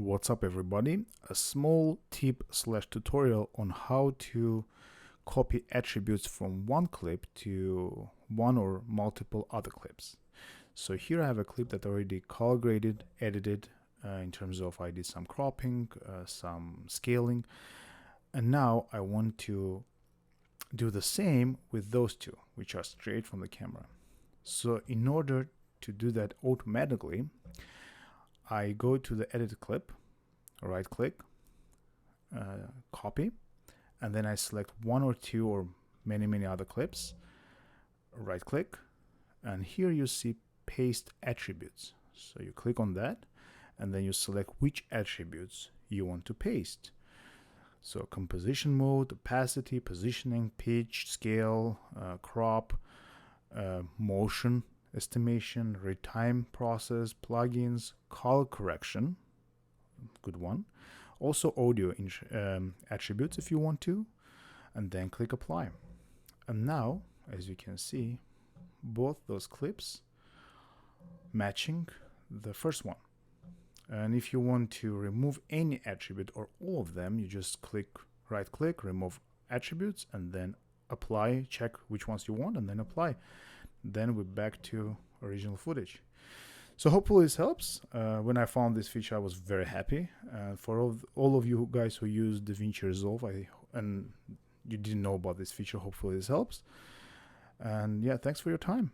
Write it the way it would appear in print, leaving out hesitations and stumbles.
What's up, everybody? A small tip slash tutorial on how to copy attributes from one clip to one or multiple other clips. So here I have a clip that already color graded, edited in terms of I did some cropping, some scaling, and now I want to do the same with those two, which are straight from the camera. So in order to do that automatically, I go to the edit clip, right click, copy, and then I select one or two or many other clips, right click, and here you see paste attributes. So you click on that and then you select which attributes you want to paste. So composition mode, opacity, positioning, pitch, scale, crop, motion estimation, retime process, plugins, color correction, good one. Also audio attributes if you want to, and then click apply. And now, as you can see, both those clips matching the first one. And if you want to remove any attribute or all of them, you just right click, remove attributes, and then apply, check which ones you want, and then apply. Then we're back to original footage. So hopefully this helps. When I found this feature, I was very happy. For all of you guys who use Davinci Resolve, and you didn't know about this feature, hopefully this helps. And yeah, thanks for your time.